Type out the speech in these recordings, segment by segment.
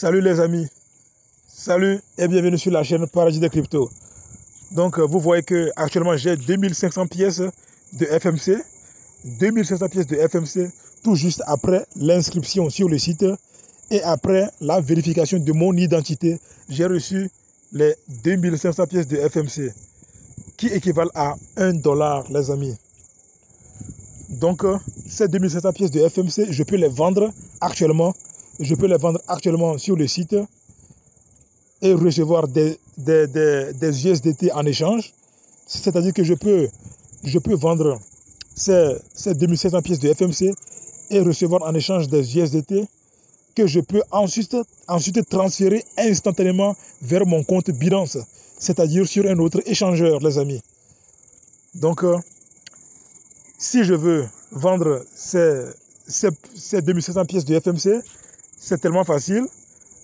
Salut les amis, salut et bienvenue sur la chaîne Paradis des Cryptos. Donc vous voyez que actuellement j'ai 2500 pièces de FMC, 2500 pièces de FMC tout juste après l'inscription sur le site et après la vérification de mon identité, j'ai reçu les 2500 pièces de FMC qui équivalent à $1 les amis. Donc ces 2500 pièces de FMC, je peux les vendre actuellement. Je peux les vendre actuellement sur le site et recevoir des USDT en échange. C'est-à-dire que je peux vendre ces 2500 pièces de FMC et recevoir en échange des USDT que je peux ensuite transférer instantanément vers mon compte Binance, c'est-à-dire sur un autre échangeur, les amis. Donc, si je veux vendre ces 2500 pièces de FMC, c'est tellement facile.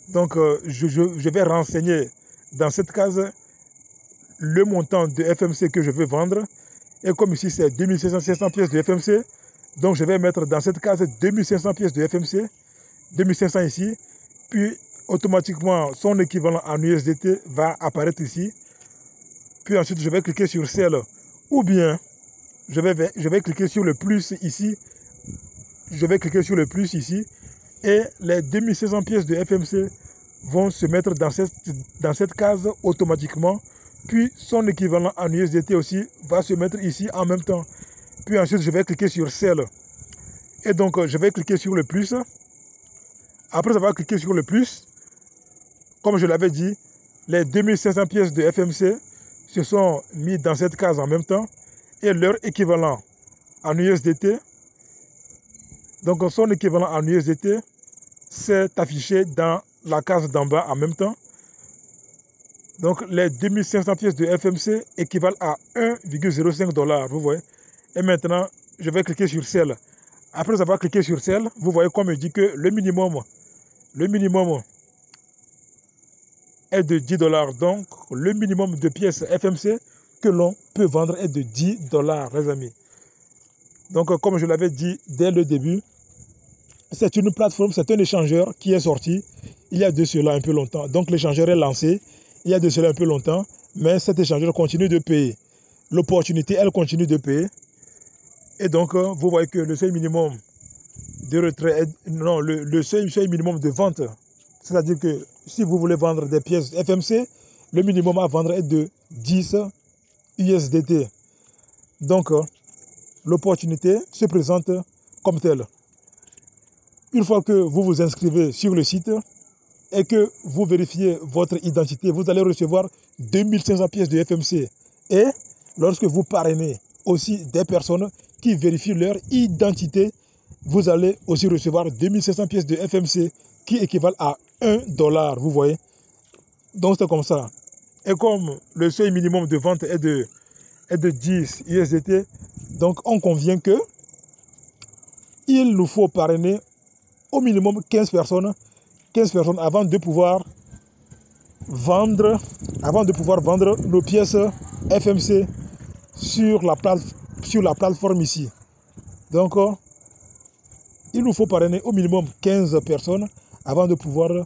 Donc, je vais renseigner dans cette case le montant de FMC que je veux vendre. Et comme ici, c'est 2500 pièces de FMC, donc je vais mettre dans cette case 2500 pièces de FMC, 2500 ici. Puis, automatiquement, son équivalent en USDT va apparaître ici. Puis ensuite, je vais cliquer sur Sell. Ou bien, je vais cliquer sur le plus ici. Je vais cliquer sur le plus ici. Et les 2500 pièces de FMC vont se mettre dans cette case automatiquement. Puis son équivalent en USDT aussi va se mettre ici en même temps. Puis ensuite, je vais cliquer sur Sell. Et donc, je vais cliquer sur le plus. Après avoir cliqué sur le plus, comme je l'avais dit, les 2500 pièces de FMC se sont mis dans cette case en même temps. Et leur équivalent en USDT, donc son équivalent en USDT, c'est affiché dans la case d'en bas en même temps. Donc les 2500 pièces de FMC équivalent à $1,05, vous voyez. Et maintenant, je vais cliquer sur Sell. Après avoir cliqué sur Sell, vous voyez comme il dit que le minimum est de $10. Donc le minimum de pièces FMC que l'on peut vendre est de $10, les amis. Donc comme je l'avais dit dès le début, c'est une plateforme, c'est un échangeur qui est sorti il y a de cela un peu longtemps. Donc l'échangeur est lancé il y a de cela un peu longtemps, mais cet échangeur continue de payer. L'opportunité, elle continue de payer. Et donc vous voyez que le seuil minimum de retrait, le seuil minimum de vente, c'est-à-dire que si vous voulez vendre des pièces FMC, le minimum à vendre est de 10 USDT. Donc l'opportunité se présente comme telle. Une fois que vous vous inscrivez sur le site et que vous vérifiez votre identité, vous allez recevoir 2500 pièces de FMC. Et lorsque vous parrainez aussi des personnes qui vérifient leur identité, vous allez aussi recevoir 2500 pièces de FMC qui équivalent à $1, vous voyez. Donc c'est comme ça. Et comme le seuil minimum de vente est de 10 USDT, donc on convient que il nous faut parrainer au minimum 15 personnes avant de pouvoir vendre nos pièces FMC sur la plateforme ici. Donc, il nous faut parrainer au minimum 15 personnes avant de pouvoir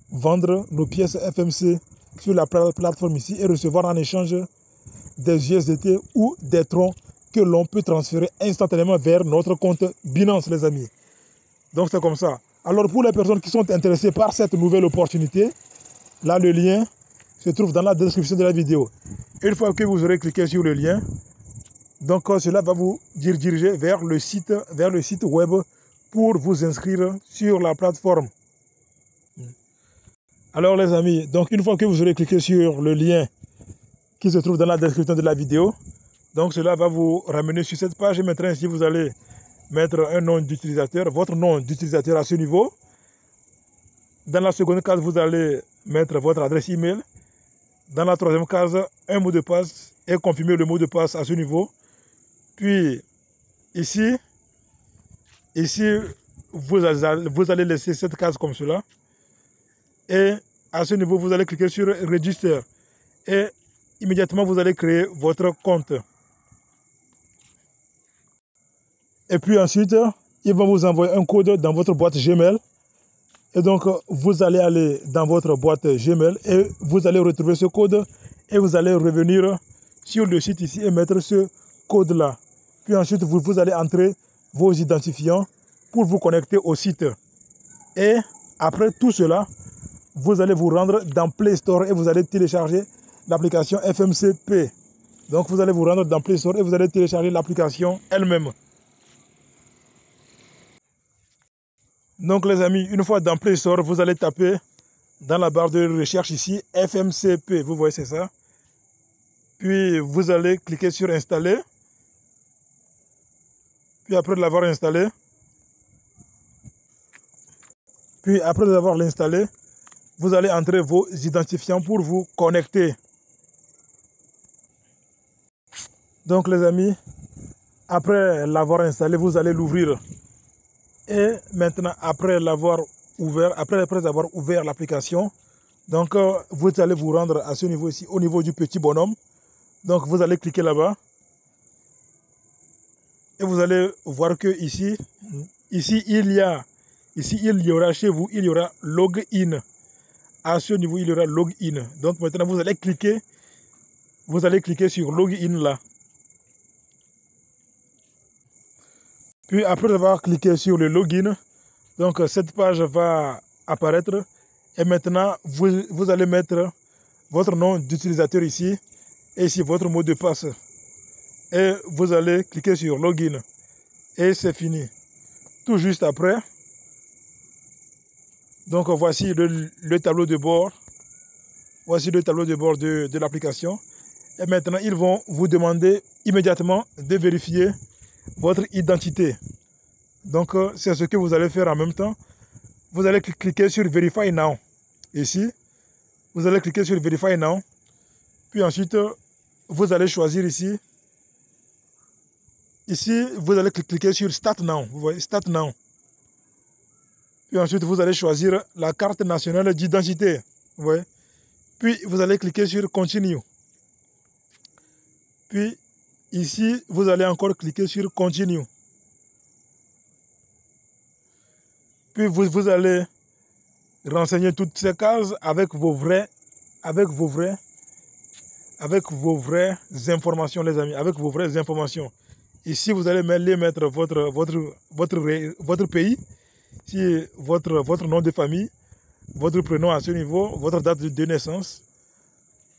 vendre nos pièces FMC sur la plateforme ici et recevoir en échange des USDT ou des troncs que l'on peut transférer instantanément vers notre compte Binance, les amis. Donc c'est comme ça. Alors pour les personnes qui sont intéressées par cette nouvelle opportunité, là le lien se trouve dans la description de la vidéo. Une fois que vous aurez cliqué sur le lien, donc cela va vous diriger vers le site web pour vous inscrire sur la plateforme. Alors les amis, donc une fois que vous aurez cliqué sur le lien qui se trouve dans la description de la vidéo, donc cela va vous ramener sur cette page et maintenant ici vous allez mettre un nom d'utilisateur, votre nom d'utilisateur à ce niveau. Dans la seconde case, vous allez mettre votre adresse email. Dans la troisième case, un mot de passe et confirmer le mot de passe à ce niveau. Puis ici vous allez laisser cette case comme cela. Et à ce niveau, vous allez cliquer sur Register. Et immédiatement, vous allez créer votre compte. Et puis ensuite, il va vous envoyer un code dans votre boîte Gmail. Et donc, vous allez aller dans votre boîte Gmail et vous allez retrouver ce code et vous allez revenir sur le site ici et mettre ce code-là. Puis ensuite, vous allez entrer vos identifiants pour vous connecter au site. Et après tout cela, vous allez vous rendre dans Play Store et vous allez télécharger l'application FMCP. Donc, vous allez vous rendre dans Play Store et vous allez télécharger l'application elle-même. Donc, les amis, une fois dans Play Store, vous allez taper dans la barre de recherche ici FMCP. Vous voyez, c'est ça. Puis, vous allez cliquer sur Installer. Puis, après l'avoir installé, vous allez entrer vos identifiants pour vous connecter. Donc les amis, après l'avoir installé, vous allez l'ouvrir. Et maintenant, après avoir ouvert l'application, donc vous allez vous rendre à ce niveau ici, au niveau du petit bonhomme. Donc vous allez cliquer là-bas. Et vous allez voir que ici il y aura chez vous, il y aura login. À ce niveau, il y aura login. Donc maintenant, vous allez cliquer sur login là. Puis après avoir cliqué sur le login, donc cette page va apparaître. Et maintenant, vous allez mettre votre nom d'utilisateur ici. Et ici, votre mot de passe. Et vous allez cliquer sur login. Et c'est fini. Tout juste après. Donc voici le tableau de bord. Voici le tableau de bord de l'application. Et maintenant, ils vont vous demander immédiatement de vérifier votre identité. Donc c'est ce que vous allez faire en même temps. Vous allez cliquer sur Verify Now. Ici, vous allez cliquer sur Verify Now. Puis ensuite, vous allez choisir ici. Ici, vous allez cliquer sur Start Now. Vous voyez, Start Now. Puis ensuite, vous allez choisir la carte nationale d'identité. Vous voyez. Puis, vous allez cliquer sur Continue. Puis, ici, vous allez encore cliquer sur Continue. Puis, vous allez renseigner toutes ces cases avec vos vraies informations, les amis. Avec vos vraies informations. Ici, vous allez mettre votre pays. Si votre nom de famille, votre prénom à ce niveau, votre date de naissance,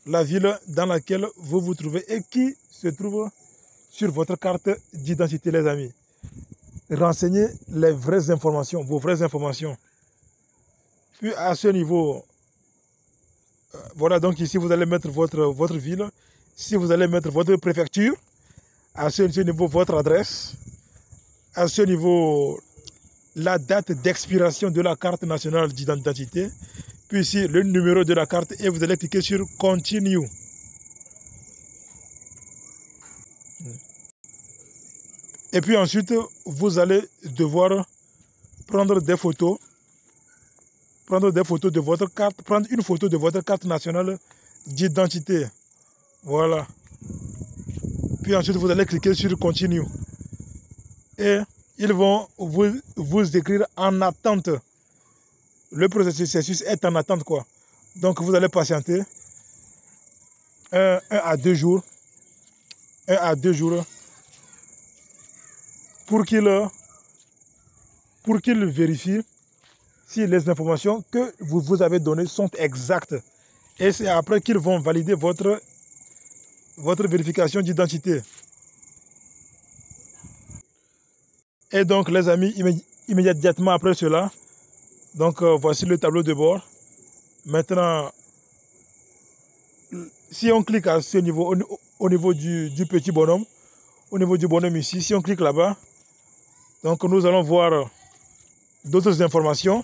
la ville dans laquelle vous vous trouvez et qui se trouve sur votre carte d'identité, les amis. Renseignez les vraies informations, vos vraies informations. Puis à ce niveau, voilà, donc ici vous allez mettre votre ville. Si vous allez mettre votre préfecture, à ce niveau votre adresse, à ce niveau la date d'expiration de la carte nationale d'identité, puis ici le numéro de la carte et vous allez cliquer sur Continue. Et puis ensuite, vous allez devoir prendre des photos de votre carte, prendre une photo de votre carte nationale d'identité. Voilà. Puis ensuite, vous allez cliquer sur Continue. Et ils vont vous écrire en attente. Le processus est en attente, quoi. Donc, vous allez patienter 1 à 2 jours. 1 à 2 jours. Pour qu'il vérifie si les informations que vous avez données sont exactes. Et c'est après qu'ils vont valider votre vérification d'identité. Et donc, les amis, immédiatement après cela, donc voici le tableau de bord. Maintenant, si on clique à ce niveau, au niveau du petit bonhomme, au niveau du bonhomme ici, si on clique là-bas, donc nous allons voir d'autres informations.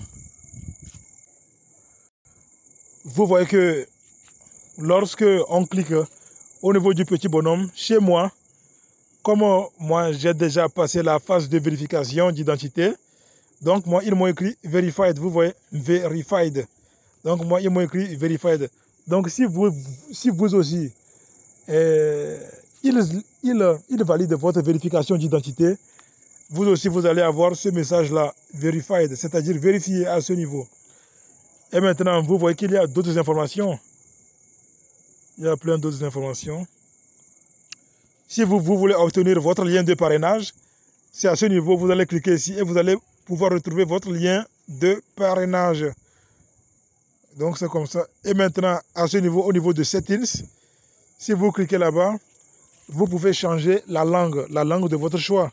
Vous voyez que lorsque on clique au niveau du petit bonhomme, chez moi, comme moi j'ai déjà passé la phase de vérification d'identité, donc moi ils m'ont écrit Verified, vous voyez, Verified. Donc moi ils m'ont écrit Verified. Donc si vous aussi, ils valident votre vérification d'identité, vous aussi vous allez avoir ce message là, Verified, c'est-à-dire vérifié à ce niveau. Et maintenant, vous voyez qu'il y a d'autres informations. Il y a plein d'autres informations. Si vous voulez obtenir votre lien de parrainage, c'est à ce niveau, vous allez cliquer ici et vous allez pouvoir retrouver votre lien de parrainage. Donc c'est comme ça. Et maintenant, à ce niveau, au niveau de Settings, si vous cliquez là-bas, vous pouvez changer la langue de votre choix.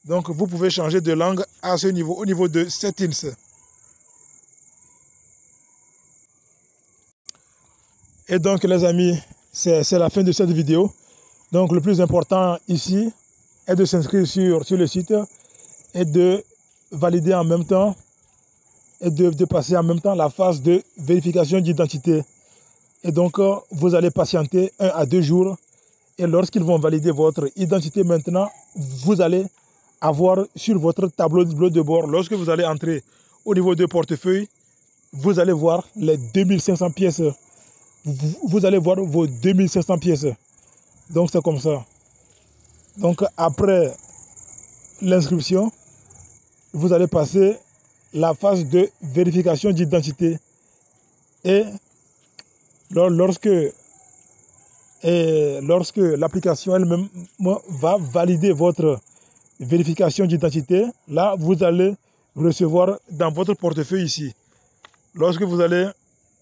Donc vous pouvez changer de langue à ce niveau, au niveau de Settings. Et donc les amis, c'est la fin de cette vidéo. Donc le plus important ici est de s'inscrire sur le site et de valider en même temps et de passer en même temps la phase de vérification d'identité. Et donc vous allez patienter 1 à 2 jours et lorsqu'ils vont valider votre identité maintenant, vous allez avoir sur votre tableau de bord, lorsque vous allez entrer au niveau de portefeuille, vous allez voir les 2500 pièces. Vous allez voir vos 2500 pièces. Donc c'est comme ça. Donc après l'inscription, vous allez passer la phase de vérification d'identité. Et lorsque l'application elle-même va valider votre vérification d'identité, là vous allez recevoir dans votre portefeuille ici. Lorsque vous allez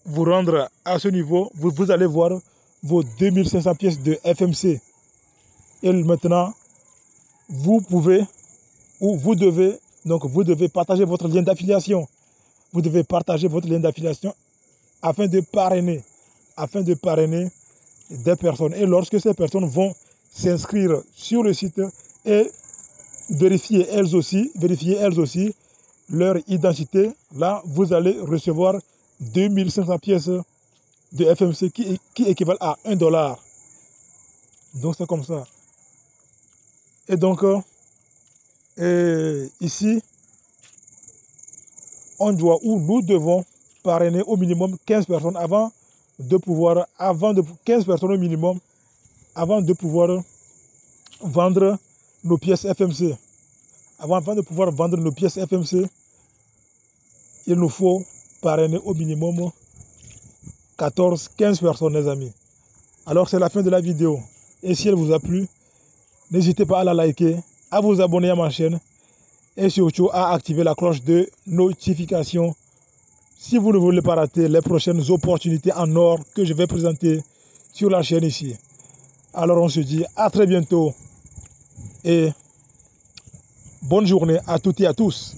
vous rendre à ce niveau, vous allez voir vos 2500 pièces de FMC. Et maintenant, vous pouvez ou vous devez partager votre lien d'affiliation. Vous devez partager votre lien d'affiliation afin de parrainer des personnes. Et lorsque ces personnes vont s'inscrire sur le site et vérifier elles aussi leur identité, là vous allez recevoir 2500 pièces de FMC qui équivalent à $1. Donc c'est comme ça. Et donc ici nous devons parrainer au minimum 15 personnes avant de pouvoir 15 personnes au minimum avant de pouvoir vendre nos pièces FMC. Avant de pouvoir vendre nos pièces FMC, il nous faut parrainer au minimum 15 personnes, les amis. Alors c'est la fin de la vidéo. Et si elle vous a plu, n'hésitez pas à la liker, à vous abonner à ma chaîne et surtout à activer la cloche de notification si vous ne voulez pas rater les prochaines opportunités en or que je vais présenter sur la chaîne ici. Alors on se dit à très bientôt et bonne journée à toutes et à tous.